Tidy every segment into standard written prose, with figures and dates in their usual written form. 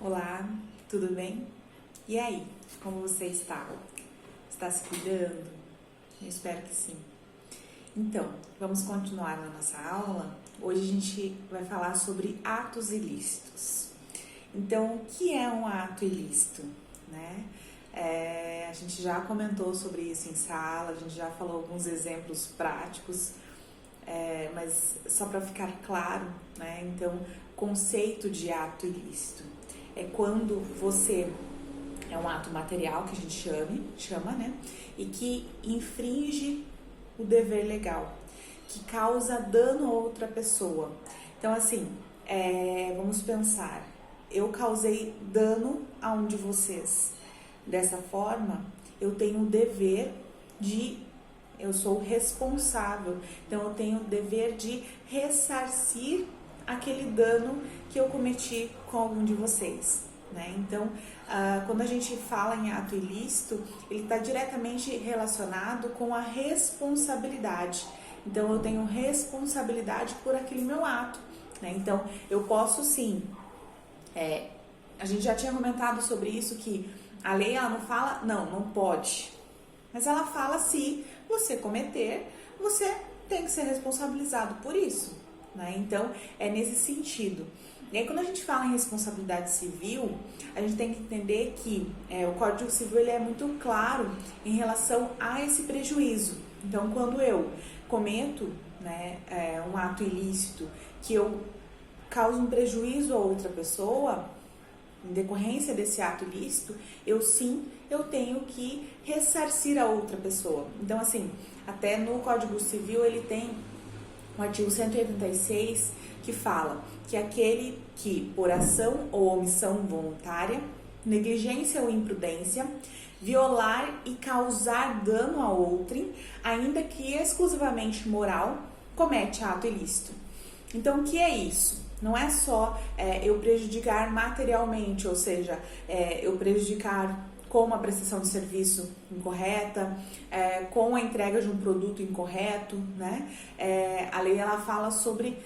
Olá, tudo bem? E aí, como você está? Está se cuidando? Eu espero que sim. Então, vamos continuar na nossa aula. Hoje a gente vai falar sobre atos ilícitos. Então, o que é um ato ilícito, né? A gente já comentou sobre isso em sala, a gente já falou alguns exemplos práticos, mas só para ficar claro, né? Então, conceito de ato ilícito é quando você é um ato material que a gente chama, né? E que infringe o dever legal, que causa dano a outra pessoa. Então, assim, vamos pensar, eu causei dano a um de vocês. Dessa forma, eu tenho o dever eu sou responsável, então eu tenho o dever de ressarcir aquele dano que eu cometi com algum de vocês, né? Então, quando a gente fala em ato ilícito, ele está diretamente relacionado com a responsabilidade. Então, eu tenho responsabilidade por aquele meu ato, né? Então, eu posso sim, a gente já tinha comentado sobre isso, que a lei ela não fala, não pode, mas ela fala se você cometer, você tem que ser responsabilizado por isso, né? Então, é nesse sentido. E aí, quando a gente fala em responsabilidade civil, a gente tem que entender que o Código Civil ele é muito claro em relação a esse prejuízo. Então, quando eu cometo, né, um ato ilícito, que eu causo um prejuízo a outra pessoa, em decorrência desse ato ilícito, eu tenho que ressarcir a outra pessoa. Então, assim, até no Código Civil ele tem o artigo 186 que fala que aquele que, por ação ou omissão voluntária, negligência ou imprudência, violar e causar dano a outrem, ainda que exclusivamente moral, comete ato ilícito. Então, o que é isso? Não é só eu prejudicar materialmente, ou seja, eu prejudicar com a prestação de serviço incorreta, com a entrega de um produto incorreto, né? A lei ela fala sobre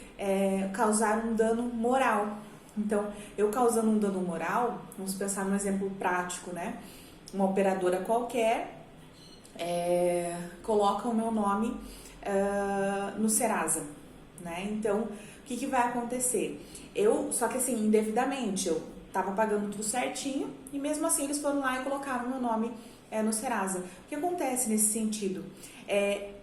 causar um dano moral. Então, eu causando um dano moral, vamos pensar num exemplo prático, né? Uma operadora qualquer coloca o meu nome no Serasa, né? Então, o que vai acontecer? Só que assim, indevidamente, eu estava pagando tudo certinho e mesmo assim eles foram lá e colocaram meu nome no Serasa. O que acontece nesse sentido?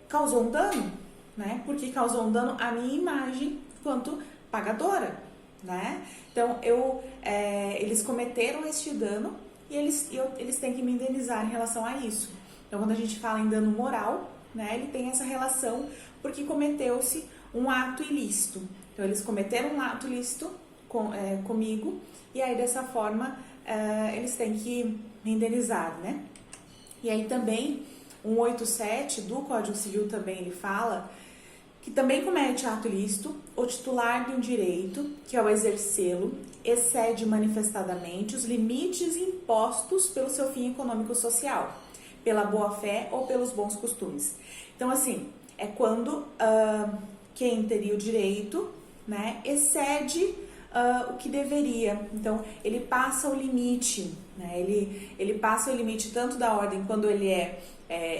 Causou um dano, né? Porque causou um dano à minha imagem quanto pagadora, né? Então, eles cometeram este dano e eles têm que me indenizar em relação a isso. Então, quando a gente fala em dano moral, né, ele tem essa relação porque cometeu-se um ato ilícito. Então, eles cometeram um ato ilícito comigo e aí, dessa forma, eles têm que me indenizar, né? E aí também, 187 do Código Civil também ele fala que também comete ato ilícito o titular de um direito, que ao exercê-lo, excede manifestadamente os limites impostos pelo seu fim econômico-social, pela boa-fé ou pelos bons costumes. Então, assim, é quando quem teria o direito, né, excede o que deveria. Então, ele passa o limite, né, ele passa o limite tanto da ordem quando ele é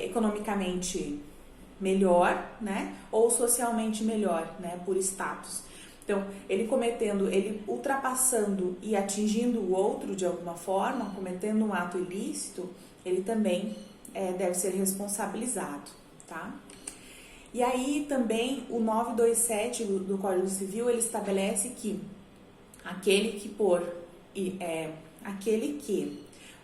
economicamente melhor, né, ou socialmente melhor, né, por status. Então, ele ultrapassando e atingindo o outro de alguma forma, cometendo um ato ilícito, ele também deve ser responsabilizado, tá? E aí também o 927 do Código Civil, ele estabelece que aquele que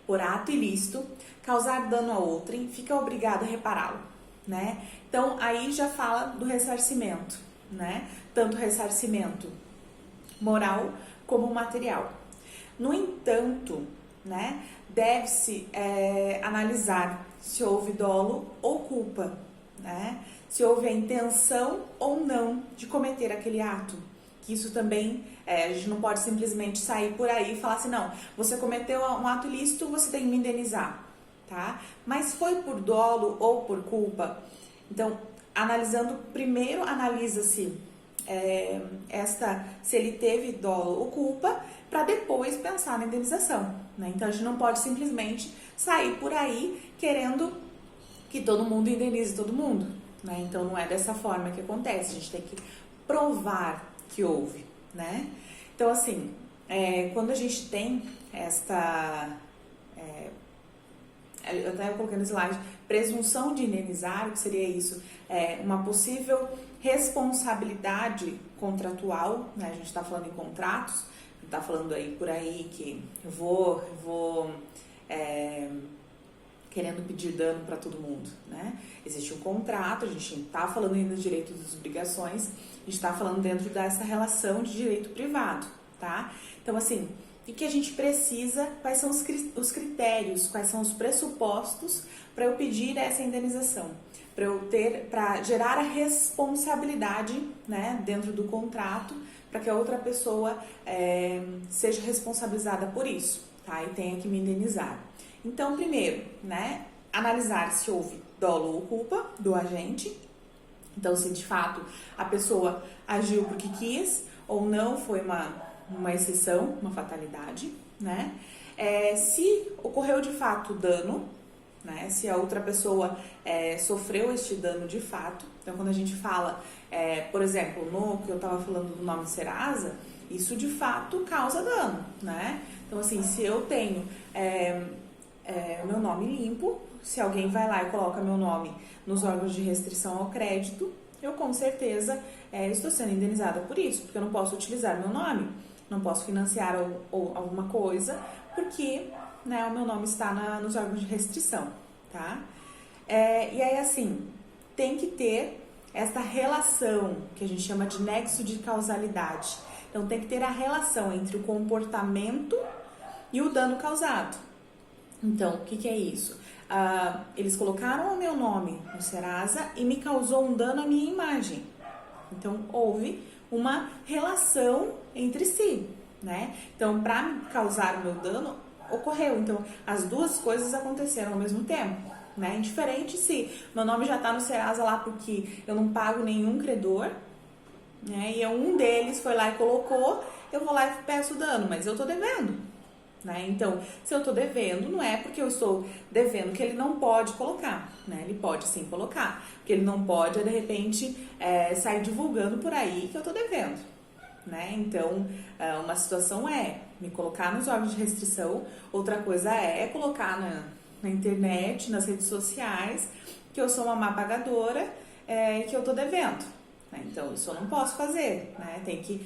por ato ilícito causar dano a outrem fica obrigado a repará-lo, né? Então aí já fala do ressarcimento, né? Tanto ressarcimento moral como material. No entanto, né, deve-se analisar se houve dolo ou culpa, né? Se houve a intenção ou não de cometer aquele ato. Que isso também, a gente não pode simplesmente sair por aí e falar assim, não, você cometeu um ato ilícito, você tem que me indenizar, tá? Mas foi por dolo ou por culpa? Então, primeiro analisa-se se ele teve dolo ou culpa, para depois depois pensar na indenização, né? Então a gente não pode simplesmente sair por aí querendo que todo mundo indenize todo mundo, né? Então não é dessa forma que acontece, a gente tem que provar que houve, né? Então assim, quando a gente tem esta, eu até coloquei no slide, presunção de indenizar, o que seria isso? Uma possível responsabilidade contratual, né? A gente está falando em contratos, está falando aí por aí que eu vou querendo pedir dano para todo mundo, né? Existe um contrato, a gente está falando ainda de direito das obrigações, a gente está falando dentro dessa relação de direito privado, tá? Então, assim, o que a gente precisa, quais são os critérios, quais são os pressupostos para eu pedir essa indenização, para gerar a responsabilidade, né, dentro do contrato, para que a outra pessoa seja responsabilizada por isso, tá? E tenha que me indenizar. Então, primeiro, né, analisar se houve dolo ou culpa do agente. Então, se de fato a pessoa agiu porque quis ou não, foi uma exceção, uma fatalidade, né? Se ocorreu de fato dano, né? Se a outra pessoa sofreu este dano de fato. Então, quando a gente fala, por exemplo, no que eu estava falando do nome Serasa, isso de fato causa dano, né? Então, assim, se eu tenho o meu nome limpo, se alguém vai lá e coloca meu nome nos órgãos de restrição ao crédito, eu com certeza estou sendo indenizada por isso, porque eu não posso utilizar meu nome, não posso financiar ou alguma coisa, porque, né, o meu nome está nos órgãos de restrição, tá? E aí, assim, tem que ter essa relação, que a gente chama de nexo de causalidade. Então, tem que ter a relação entre o comportamento e o dano causado. Então, o que é isso? Eles colocaram o meu nome no Serasa e me causou um dano à minha imagem. Então, houve uma relação entre si, né? Então, para causar o meu dano, ocorreu. Então, as duas coisas aconteceram ao mesmo tempo, né? Indiferente se meu nome já está no Serasa lá porque eu não pago nenhum credor, né? E um deles foi lá e colocou, eu vou lá e peço dano, mas eu tô devendo. Né? Então, se eu estou devendo, não é porque eu estou devendo que ele não pode colocar, né? Ele pode sim colocar, porque ele não pode, de repente, sair divulgando por aí que eu estou devendo, né? Então, uma situação é me colocar nos órgãos de restrição, outra coisa é colocar na internet, nas redes sociais, que eu sou uma má pagadora e que eu estou devendo. Né? Então, isso eu não posso fazer, né? Tem que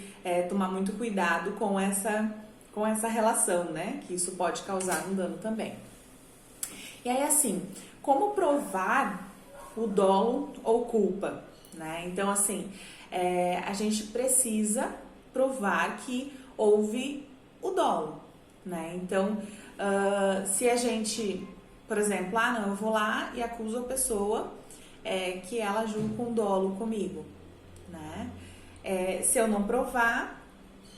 tomar muito cuidado com essa relação, né? Que isso pode causar um dano também. E aí, assim, como provar o dolo ou culpa, né? Então, assim, a gente precisa provar que houve o dolo, né? Então, se a gente, por exemplo, não, eu vou lá e acuso a pessoa que ela agiu com dolo comigo, né? Se eu não provar,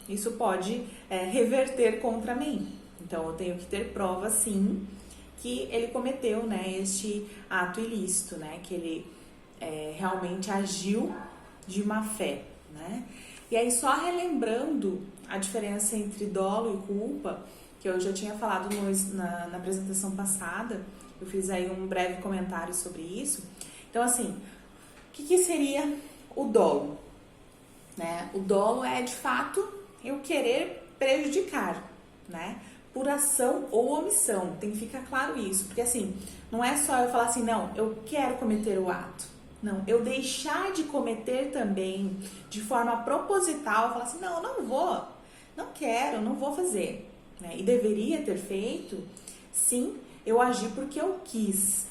isso pode reverter contra mim. Então, eu tenho que ter prova, sim, que ele cometeu, né, este ato ilícito, né, que ele realmente agiu de má fé, né. E aí, só relembrando a diferença entre dolo e culpa, que eu já tinha falado na apresentação passada, eu fiz aí um breve comentário sobre isso. Então, assim, o que seria o dolo? Né? O dolo é, de fato, eu querer prejudicar, né? Por ação ou omissão, tem que ficar claro isso, porque assim, não é só eu falar assim, não, eu quero cometer o ato, não, eu deixar de cometer também de forma proposital, falar assim, não, eu não quero, não vou fazer, né? E deveria ter feito, sim, eu agi porque eu quis,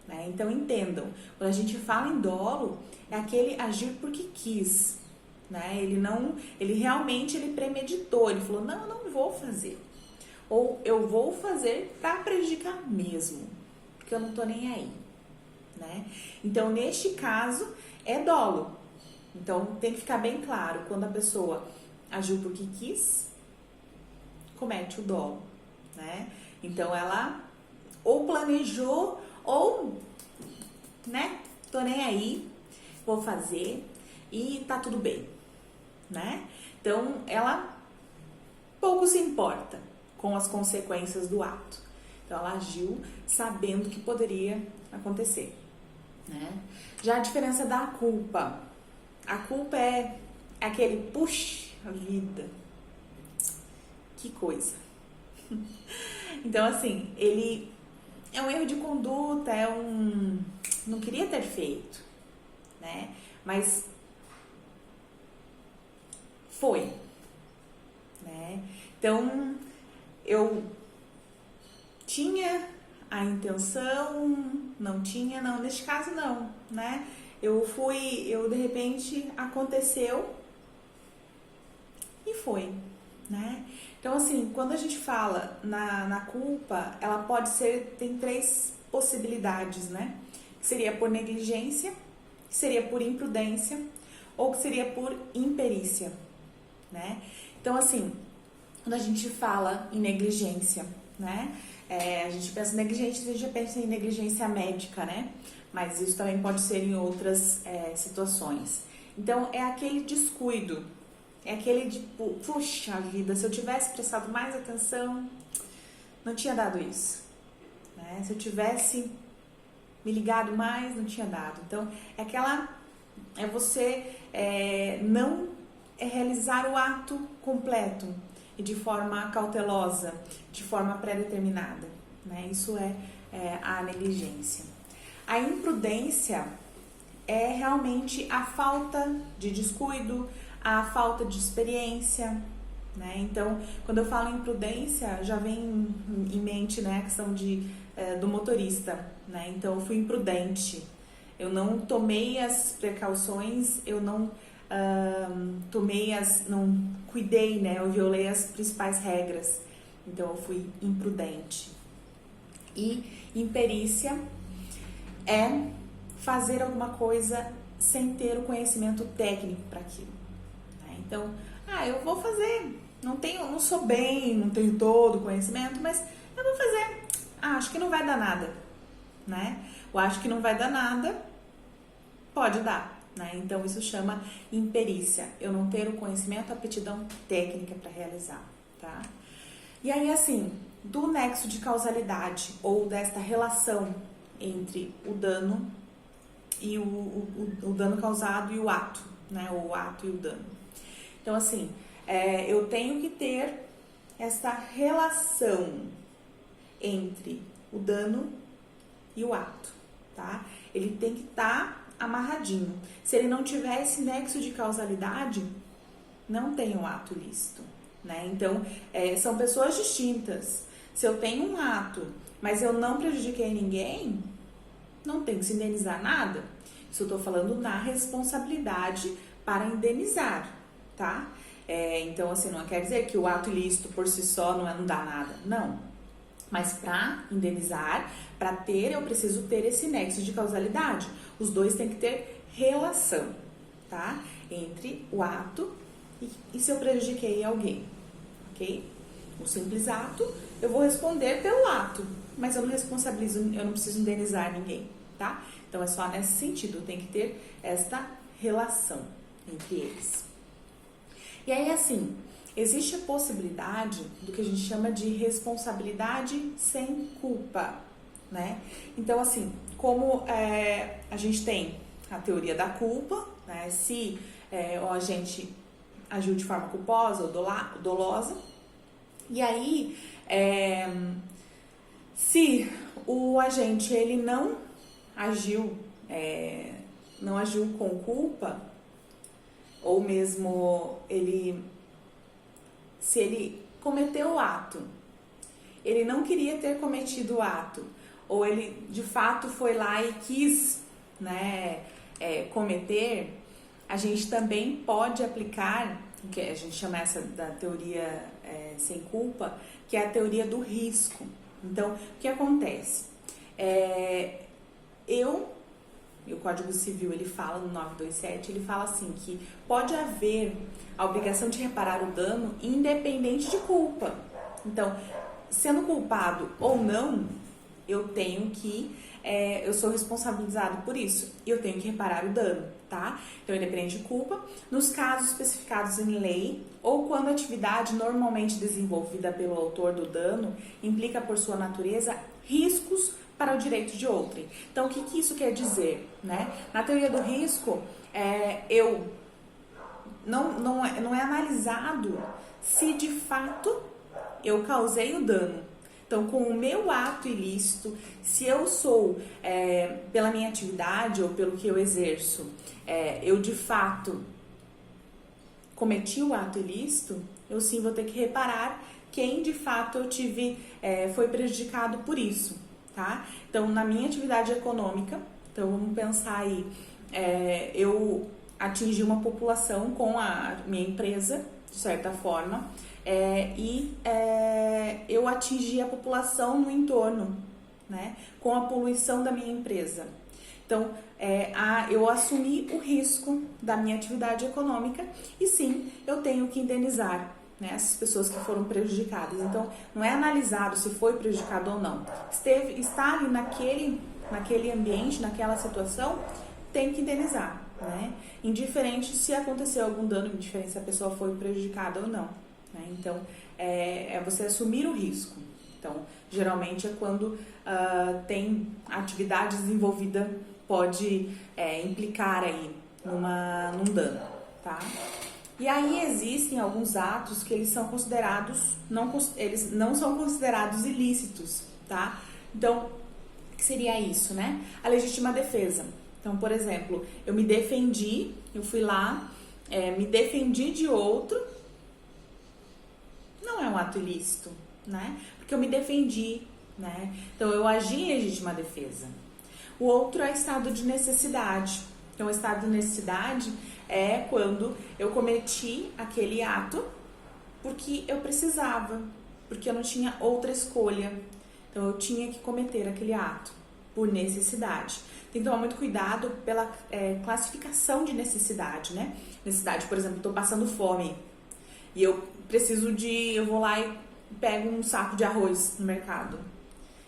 né? Então entendam, quando a gente fala em dolo, é aquele agir porque quis, né? Ele realmente premeditou, ele falou, não, eu não vou fazer. Ou eu vou fazer para prejudicar mesmo, porque eu não tô nem aí, né? Então, neste caso, é dolo. Então, tem que ficar bem claro, quando a pessoa agiu porque quis, comete o dolo, né? Então, ela ou planejou, ou, né, tô nem aí, vou fazer e tá tudo bem, né? Então, ela pouco se importa com as consequências do ato. Então ela agiu sabendo que poderia acontecer, né? Já a diferença da culpa. A culpa é aquele puxa vida. Que coisa. Então assim, ele é um erro de conduta, não queria ter feito, né? Mas foi, né? Então eu tinha a intenção, não tinha, não, neste caso não, né? Eu de repente aconteceu e foi, né? Então assim, quando a gente fala na culpa, ela pode ser, tem 3 possibilidades, né? Que seria por negligência, que seria por imprudência ou que seria por imperícia, né? Então assim, quando a gente fala em negligência, né? A gente pensa em negligência, a gente já pensa em negligência médica, né? Mas isso também pode ser em outras situações. Então, é aquele descuido, é aquele tipo, puxa vida, se eu tivesse prestado mais atenção, não tinha dado isso, né? Se eu tivesse me ligado mais, não tinha dado. Então, é você não realizar o ato completo e de forma cautelosa, de forma pré-determinada, né? Isso é a negligência. A imprudência é realmente a falta de descuido, a falta de experiência, né? Então, quando eu falo imprudência, já vem em mente, né, a questão do motorista, né? Então, eu fui imprudente, eu não tomei as precauções, eu não não cuidei, né? Eu violei as principais regras, então eu fui imprudente. E imperícia é fazer alguma coisa sem ter o conhecimento técnico para aquilo, né? Então, eu vou fazer, não sou bem, não tenho todo o conhecimento, mas eu vou fazer. Acho que não vai dar nada, né? Eu acho que não vai dar nada, pode dar, né? Então isso chama imperícia, eu não ter o conhecimento, a aptidão técnica para realizar, tá? E aí assim, do nexo de causalidade ou desta relação entre o dano e o dano causado e o ato, né? O ato e o dano. Então assim, eu tenho que ter essa relação entre o dano e o ato, tá? Ele tem que estar amarradinho. Se ele não tiver esse nexo de causalidade, não tem um ato ilícito, né? Então, são pessoas distintas. Se eu tenho um ato, mas eu não prejudiquei ninguém, não tem que se indenizar nada. Isso eu tô falando na responsabilidade para indenizar, tá? Então, assim, não quer dizer que o ato ilícito por si só não dá nada. Não. Mas para indenizar, para ter, eu preciso ter esse nexo de causalidade. Os dois têm que ter relação, tá? Entre o ato e se eu prejudiquei alguém, ok? O simples ato, eu vou responder pelo ato, mas eu não responsabilizo, eu não preciso indenizar ninguém, tá? Então é só nesse sentido, tem que ter esta relação entre eles. E aí assim, existe a possibilidade do que a gente chama de responsabilidade sem culpa, né? Então assim, como a gente tem a teoria da culpa, né? Se a gente agiu de forma culposa ou dolosa, e aí se o agente ele não agiu com culpa, ou mesmo se ele cometeu o ato, ele não queria ter cometido o ato, ou ele de fato foi lá e quis, né, cometer, a gente também pode aplicar, que a gente chama essa da teoria sem culpa, que é a teoria do risco. Então, o que acontece? O Código Civil, ele fala no 927, ele fala assim, que pode haver a obrigação de reparar o dano independente de culpa. Então, sendo culpado ou não, eu tenho que, eu sou responsabilizado por isso e eu tenho que reparar o dano, tá? Então, independente de culpa, nos casos especificados em lei ou quando a atividade normalmente desenvolvida pelo autor do dano implica por sua natureza riscos para o direito de outrem. Então, o que isso quer dizer, né? Na teoria do risco, não é analisado se de fato eu causei o dano. Então, com o meu ato ilícito, se eu sou, pela minha atividade ou pelo que eu exerço, eu de fato cometi o ato ilícito, eu sim vou ter que reparar quem de fato eu tive, foi prejudicado por isso, tá? Então, na minha atividade econômica, então vamos pensar aí, eu atingi uma população com a minha empresa, de certa forma, eu atingi a população no entorno, né, com a poluição da minha empresa. Então, eu assumi o risco da minha atividade econômica e sim, eu tenho que indenizar, né, essas pessoas que foram prejudicadas. Então, não é analisado se foi prejudicado ou não. Está ali naquele ambiente, naquela situação, tem que indenizar, né? Indiferente se aconteceu algum dano, indiferente se a pessoa foi prejudicada ou não, né? Então, é você assumir o risco. Então, geralmente é quando tem atividade desenvolvida, pode implicar aí num dano, tá? E aí existem alguns atos que eles são considerados, eles não são considerados ilícitos, tá? Então, o que seria isso, né? A legítima defesa. Então, por exemplo, eu me defendi, eu fui lá, me defendi de outro, não é um ato ilícito, né? Porque eu me defendi, né? Então, eu agi em legítima defesa. O outro é estado de necessidade. Então, o estado de necessidade é quando eu cometi aquele ato porque eu precisava, porque eu não tinha outra escolha. Então, eu tinha que cometer aquele ato por necessidade. Tem que tomar muito cuidado pela classificação de necessidade, né? Necessidade, por exemplo, estou passando fome e eu vou lá e pego um saco de arroz no mercado.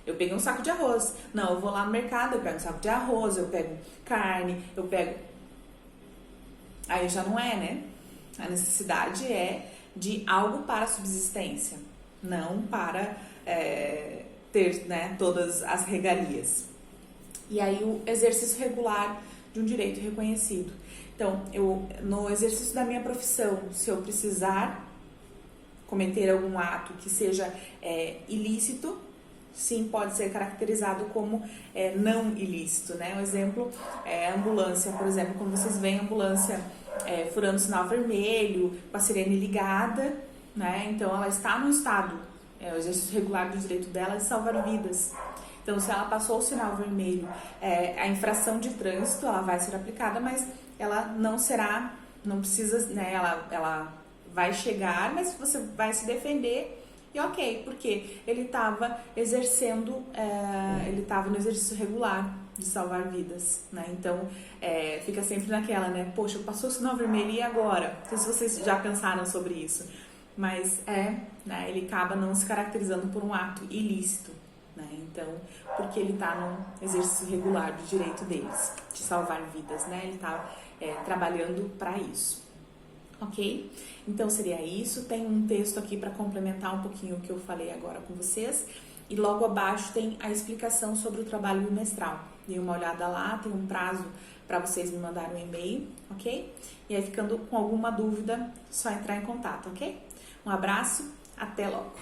Eu peguei um saco de arroz. Não, eu vou lá no mercado, eu pego um saco de arroz, eu pego carne, eu pego... Aí já não é, né? A necessidade é de algo para a subsistência, não para ter, né, todas as regalias. E aí o exercício regular de um direito reconhecido. Então, no exercício da minha profissão, se eu precisar cometer algum ato que seja ilícito, sim, pode ser caracterizado como não ilícito, né? Um exemplo é a ambulância, por exemplo, quando vocês veem a ambulância furando o sinal vermelho, com a sirene ligada, né? Então, ela está no estado, o exercício regular do direito dela é de salvar vidas. Então, se ela passou o sinal vermelho, a infração de trânsito, ela vai ser aplicada, mas ela não precisa, né? Ela vai chegar, mas você vai se defender e ok, porque ele estava exercendo, ele estava no exercício regular de salvar vidas, né? Então, fica sempre naquela, né? Poxa, passou o sinal vermelho e agora? Não sei se vocês já pensaram sobre isso, mas né? Ele acaba não se caracterizando por um ato ilícito, né? Então, porque ele está no exercício regular do direito deles, de salvar vidas, né? Ele está trabalhando para isso. Ok? Então seria isso. Tem um texto aqui para complementar um pouquinho o que eu falei agora com vocês. E logo abaixo tem a explicação sobre o trabalho bimestral. Dê uma olhada lá, tem um prazo para vocês me mandarem um e-mail, ok? E aí, ficando com alguma dúvida, só entrar em contato, ok? Um abraço, até logo!